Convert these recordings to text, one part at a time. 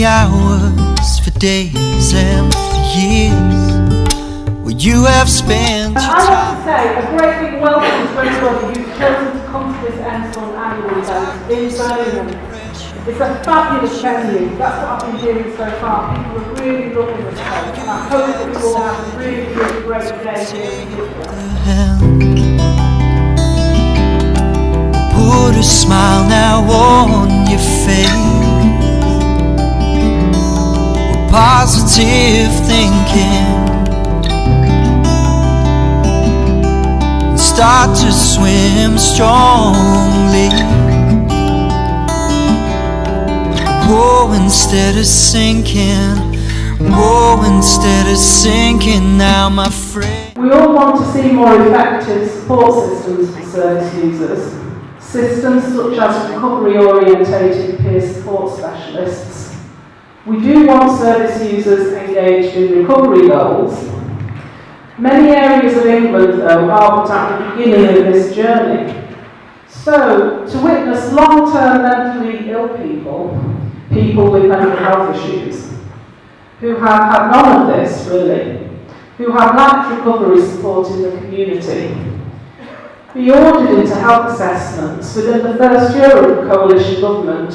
the hours, for days and for years, where you have spent your I have time. to say, a great big welcome to everybody who's chosen to come to this NSUN annual event in Birmingham. It's a fabulous venue. That's what I've been hearing so far. People are really loving this place, and I hope that we all have a really, really great day here in the Put a smile now on your face, with positive thinking, and start to swim strongly. Whoa, instead of sinking, whoa, instead of sinking now, my friend. We all want to see more effective support systems for service users. Systems such as recovery-orientated peer support specialists. We do want service users engaged in recovery goals. Many areas of England, though, are at the beginning of this journey. So, to witness long-term mentally ill people, people with mental health issues, who have had none of this, really, who have lacked recovery support in the community, be ordered into health assessments within the first year of the coalition government,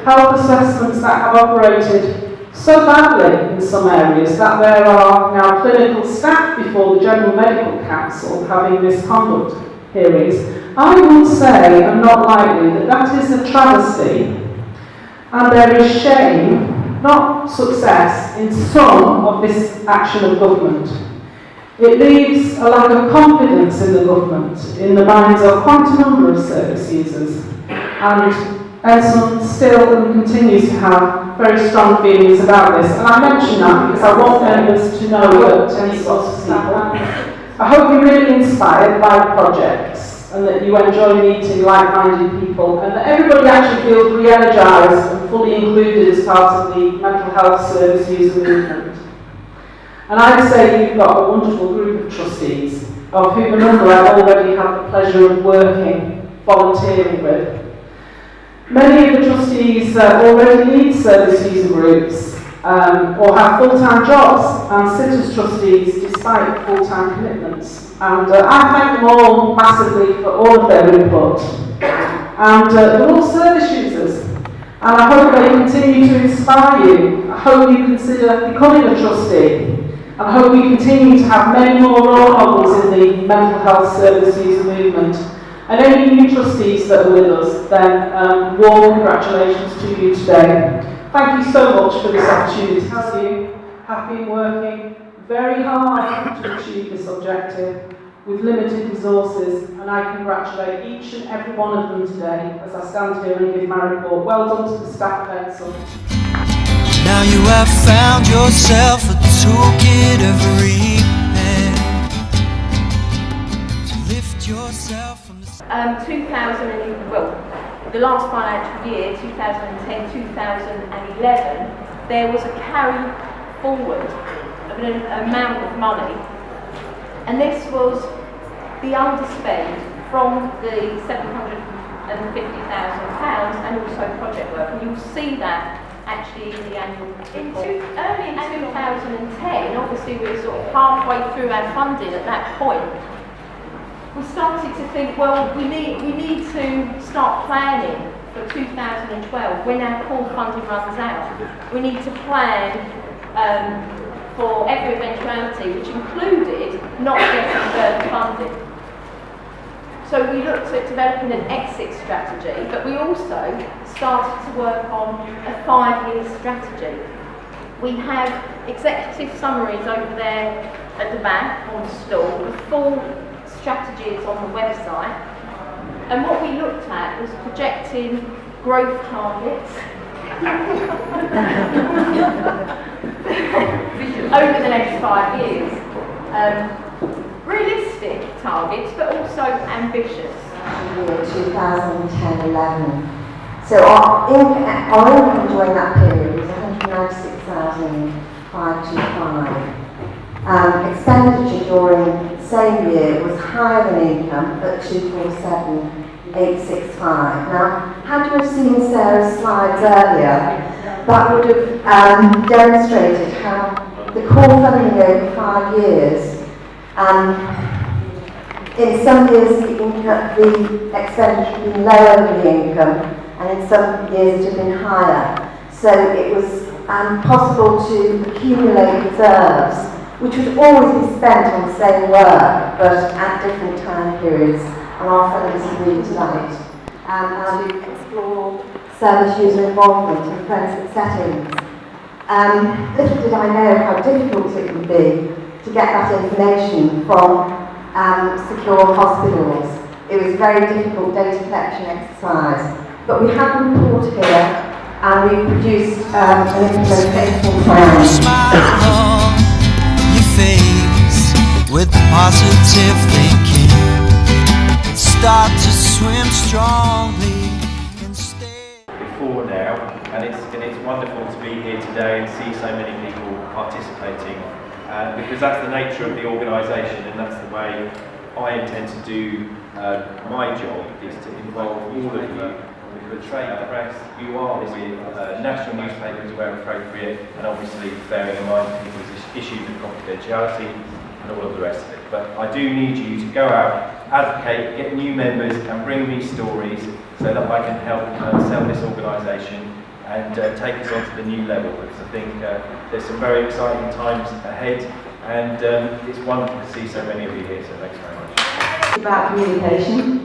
health assessments that have operated so badly in some areas that there are now clinical staff before the General Medical Council having misconduct hearings, I would say, and not likely, that that is a travesty, and there is shame, not success, in some of this action of government. It leaves a lack of confidence in the government, in the minds of quite a number of service users, and NSUN still and continues to have very strong feelings about this. And I mention that because I want members to know that I hope you're really inspired by the projects, and that you enjoy meeting like-minded people, and that everybody actually feels re-energised and fully included as part of the mental health service user movement. And I'd say you've got a wonderful group of trustees, of whom a number I've already had the pleasure of working, volunteering with. Many of the trustees already lead service user groups, or have full-time jobs and sit as trustees despite full-time commitments. And I thank them all massively for all of their input. And they're all service users. And I hope they continue to inspire you. I hope you consider becoming a trustee. And I hope we continue to have many more role models in the mental health service user movement. And any new trustees that are with us, then warm congratulations to you today. Thank you so much for this opportunity. You have been working very hard to achieve this objective with limited resources, and I congratulate each and every one of them today as I stand here and give my report. Well done to the staff of NSUN. Now you have found yourself a toolkit of repair to lift yourself from the the last financial year, 2010-2011, there was a carry forward of an amount of money, and this was the underspend from the £750,000 and also project work, and you'll see that actually in the annual report. Early in 2010, obviously we were sort of halfway through our funding at that point, we started to think, well, we need to start planning for 2012 when our core funding runs out. We need to plan for every eventuality, which included not getting further funding. So we looked at developing an exit strategy, but we also started to work on a 5-year strategy. We have executive summaries over there at the back on the stall, the full strategies on the website, and what we looked at was projecting growth targets over the next 5 years. Realistic targets, but also ambitious. Year 2010-11. So our income during that period was 196,525. Expenditure during the same year was higher than income at 247,865. Now, had you have seen Sarah's slides earlier, that would have demonstrated how the core funding over 5 years, in some years the expenditure had been lower than the income, and in some years it had been higher. So it was possible to accumulate reserves, which would always be spent on the same work, but at different time periods, and our funders agreed to that. And to explore service user involvement in forensic settings. Little did I know how difficult it would be to get that information from secure hospitals. It was a very difficult data collection exercise. But we have a report here, and we produced an implementation plan. Smile on your face with positive thinking. Start to swim strongly instead. Before now, and it's wonderful to be here today and see so many people participating, because that's the nature of the organisation, and that's the way I intend to do my job, is to involve all of you. The trade press, you are with national newspapers where appropriate, and obviously bearing in mind people's issues of confidentiality and all of the rest of it. But I do need you to go out, advocate, get new members and bring me stories so that I can help sell this organisation and take us on to the new level, because I think there's some very exciting times ahead, and it's wonderful to see so many of you here, so thanks very much. About communication.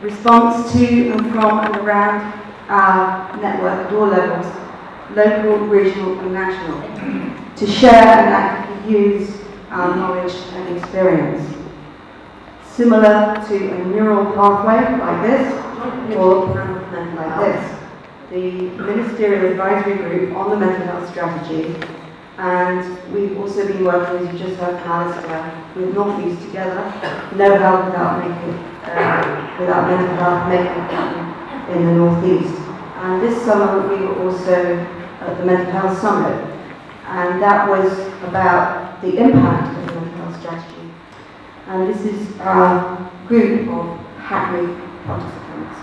Response to and from and around our network at all levels, local, regional and national, to share and actively use our knowledge and experience. Similar to a neural pathway like this, or like this. The Ministerial Advisory Group on the Mental Health Strategy, and we've also been working, as you just heard from Alisdair, with North East together. No health without mental health making it happen in the North East. And this summer we were also at the Mental Health Summit, and that was about the impact of the mental health strategy. And this is our group of happy participants.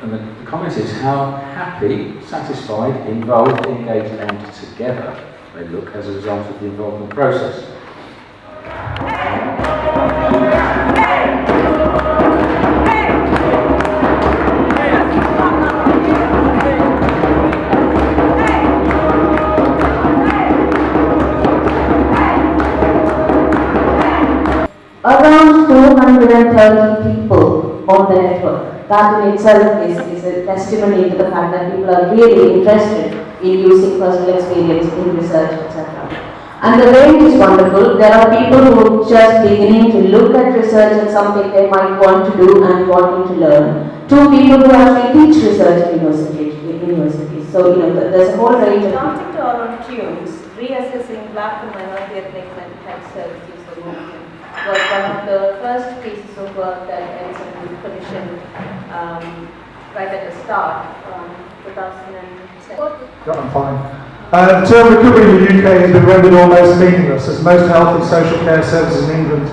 And the comment is how happy, satisfied, involved, engaged and together they look as a result of the involvement process. Around 230 people on the network. That in itself is a testimony to the fact that people are really interested in using personal experience in research, etc. And the range is wonderful. There are people who are just beginning to look at research as something they might want to do and wanting to learn, to people who actually teach research at universities. So, there's a whole range of... Dancing to our own tunes, reassessing Black and minority ethnic mental health services for movement was one of the first pieces of work that NSUN commissioned right at the start, 2007. I'm fine. The term recovery in the UK has been rendered almost meaningless, as most health and social care services in England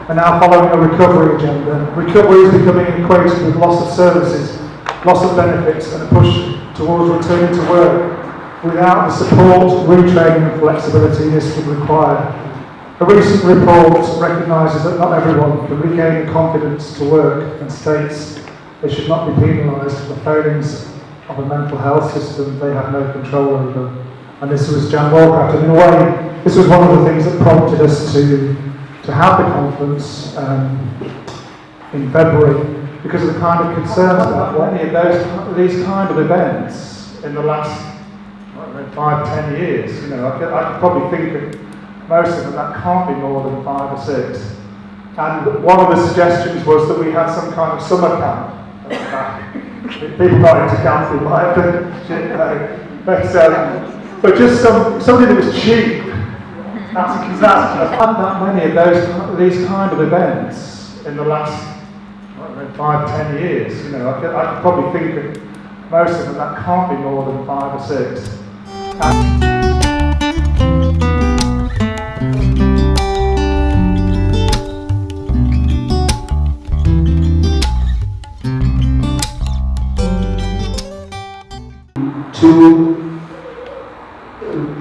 are now following a recovery agenda. Recovery is becoming equated with loss of services, loss of benefits, and a push towards returning to work without the support, retraining and flexibility this would require. A recent report recognises that not everyone can regain the confidence to work and states they should not be penalised for the failings of a mental health system they have no control over. And this was Jan Walcott. And in a way, this was one of the things that prompted us to have the conference in February, because of the kind of concerns about any of these kind of events in the last 5-10 years. I could probably think of most of them that can't be more than 5 or 6. And one of the suggestions was that we had some kind of summer camp. People got into camp, we might have been, but just something that was cheap. That's that many of these kind of events in the last 5-10 years. I could probably think of most of them that can't be more than 5 or 6.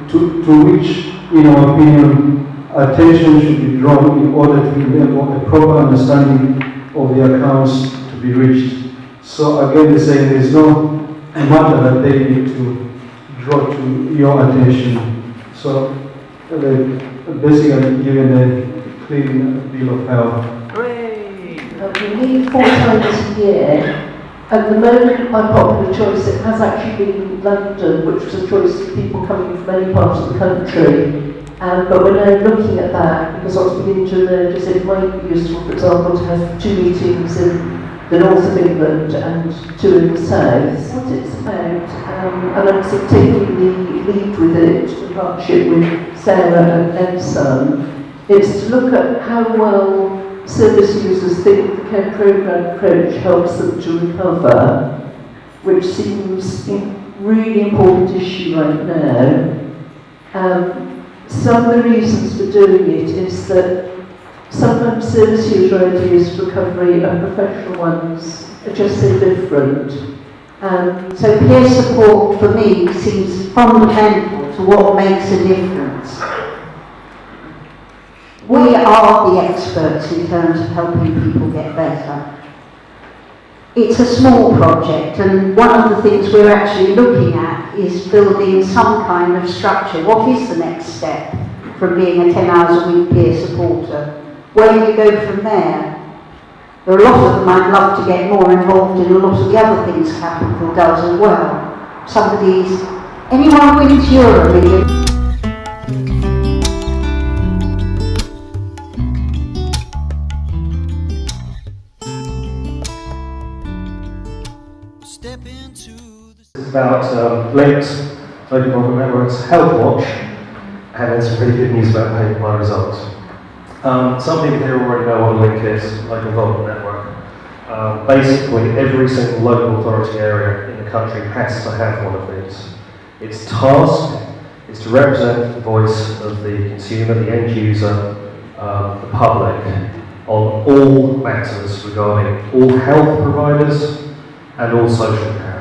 to which, in our opinion, attention should be drawn in order to enable a proper understanding of the accounts to be reached. So again, they're saying there's no matter that they need to draw to your attention. So they basically given a clean bill of health. We meet 4 times a year. At the moment, by popular choice, it has actually been London, which was a choice of people coming from many parts of the country. But we're now looking at that because what's beginning to emerge is it might be useful, for example, to have 2 meetings in the north of England and 2 in the south. What it's about, and I'm sort of taking the lead with it in partnership with Sarah and NSUN, is to look at how well service users think the care programme approach helps them to recover, which seems a really important issue right now. Some of the reasons for doing it is that sometimes service user ideas for recovery and professional ones are just so different. So peer support for me seems fundamental to what makes a difference. We are the experts in terms of helping people get better. It's a small project, and one of the things we're actually looking at is building some kind of structure. What is the next step from being a 10 hours a week peer supporter? Where do you go from there? There are a lot of them I'd love to get more involved in a lot of the other things Capital does as well. Some of these, anyone wins Euro Million? It's about Link's Local Government Network's Health Watch, and then some really good news about my results. Some people here already know what a Link is, Local Government Network. Basically, every single local authority area in the country has to have one of these. Its task is to represent the voice of the consumer, the end user, the public, on all matters regarding all health providers and all social care.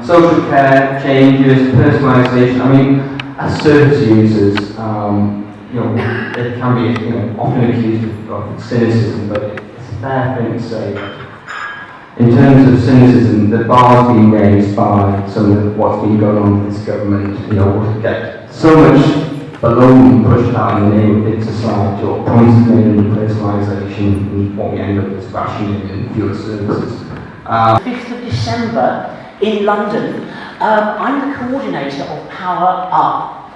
Social care, changes, personalisation. I mean, as service users, it can be often accused of cynicism, but it's a fair thing to say that in terms of cynicism, the bar's being raised by some of what's been going on with this government. We get so much balloon pushed out in the name of big society or points made in personalisation, and what we end up is rationing and fewer services. 5th of December in London, I'm the coordinator of Power Up,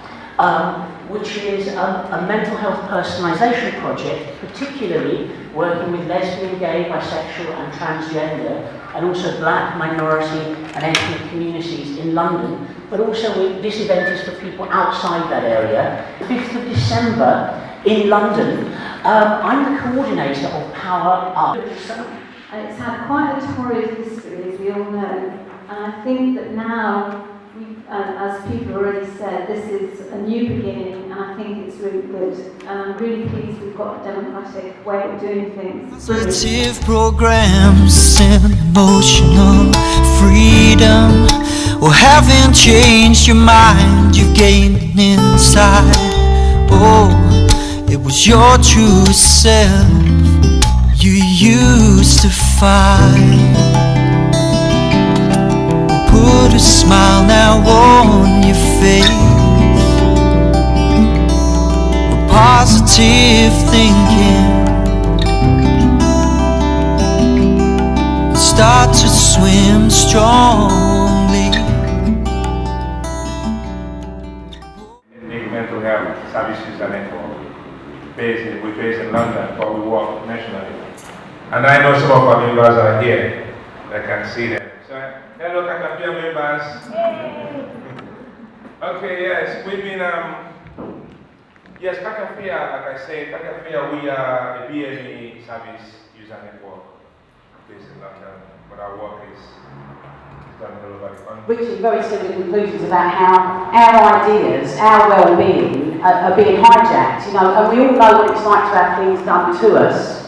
which is a mental health personalisation project, particularly working with lesbian, gay, bisexual and transgender, and also black, minority and ethnic communities in London, but also this event is for people outside that area. 5th of December in London, I'm the coordinator of Power Up. And it's had quite a torrid history, as we all know, and I think that now, as people already said, this is a new beginning, and I think it's really good. And I'm really pleased we've got a democratic way of doing things. Positive programs and emotional freedom. Well, haven't changed your mind, you've gained an insight. Oh, it was your true self you used to find. Put a smile now on your face. Positive thinking. Start to swim strongly. The mental health services network. We're based in London, but we work nationally. And I know some of our members are here. I can see them. So, hello, Catch-A-Fiya members. Okay, yes, we've been, yes, Catch-A-Fiya, like I said, Catch-A-Fiya, we are a BME service user network based in London, but our work is done all over the country. Reaching very similar conclusions about how our ideas, our well-being are being hijacked, and we all know what it's like to have things done to us.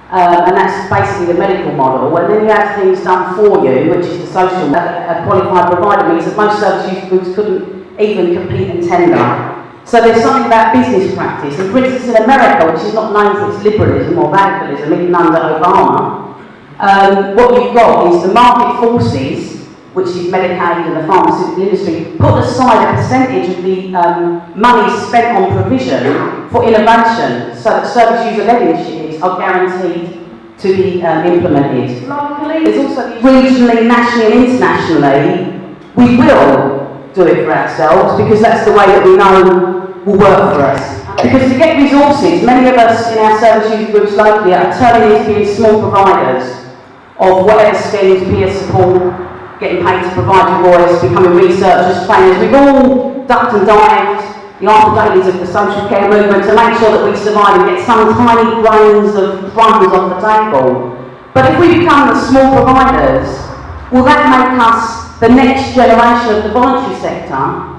And that's basically the medical model. And then you have things done for you, which is the social. A qualified provider means that most service use groups couldn't even compete and tender. So there's something about business practice, and for instance in America, which is not known for its liberalism or radicalism, even under Obama, what you've got is the market forces, which is Medicaid and the pharmaceutical industry, put aside a percentage of the money spent on provision for innovation, so that service user-led initiatives are guaranteed to be implemented. There's also regionally, nationally and internationally, we will do it for ourselves because that's the way that we know will work for us. Because to get resources, many of us in our service user groups locally are turning into being small providers of whatever schemes, peer support, getting paid to provide your voice, becoming researchers, trainers. We've all ducked and dived the after-dailies of the social care movement to make sure that we survive and get some tiny grains of crumbs off the table. But if we become the small providers, will that make us the next generation of the voluntary sector?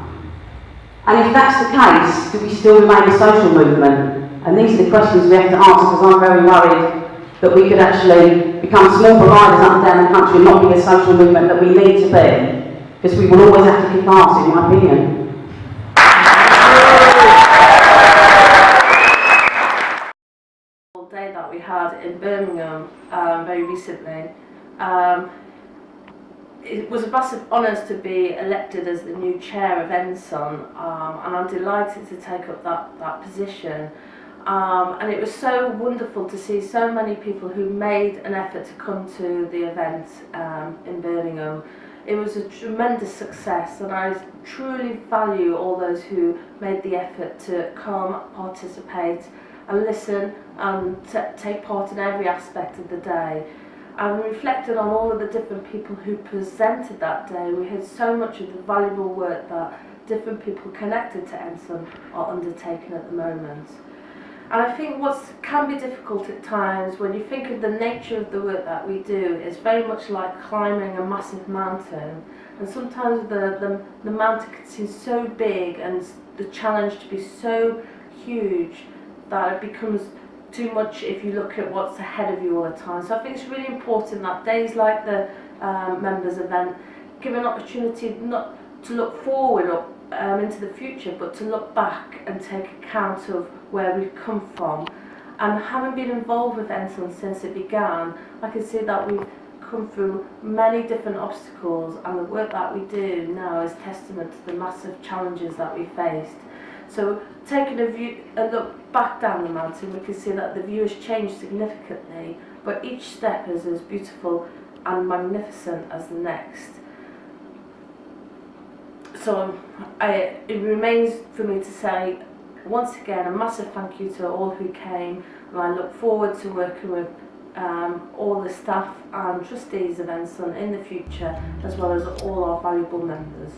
And if that's the case, do we still remain a social movement? And these are the questions we have to answer, because I'm very worried that we could actually become small providers up and down the country and not be the social movement that we need to be, because we will always have to kick arse, in my opinion. Day that we had in Birmingham very recently. It was a massive honour to be elected as the new chair of NSUN, and I'm delighted to take up that position. And it was so wonderful to see so many people who made an effort to come to the event in Birmingham. It was a tremendous success, and I truly value all those who made the effort to come, participate and listen and take part in every aspect of the day. And reflected on all of the different people who presented that day. We heard so much of the valuable work that different people connected to NSUN are undertaking at the moment. And I think what can be difficult at times, when you think of the nature of the work that we do, is very much like climbing a massive mountain. And sometimes the mountain can seem so big and the challenge to be so huge that it becomes too much if you look at what's ahead of you all the time. So I think it's really important that days like the members event give an opportunity not to look forward up into the future, but to look back and take account of where we've come from. And having been involved with NSUN since it began, I can see that we've come through many different obstacles, and the work that we do now is testament to the massive challenges that we faced. So taking a look back down the mountain, we can see that the view has changed significantly, but each step is as beautiful and magnificent as the next. So it remains for me to say once again a massive thank you to all who came, and I look forward to working with all the staff and trustees of NSUN in the future, as well as all our valuable members.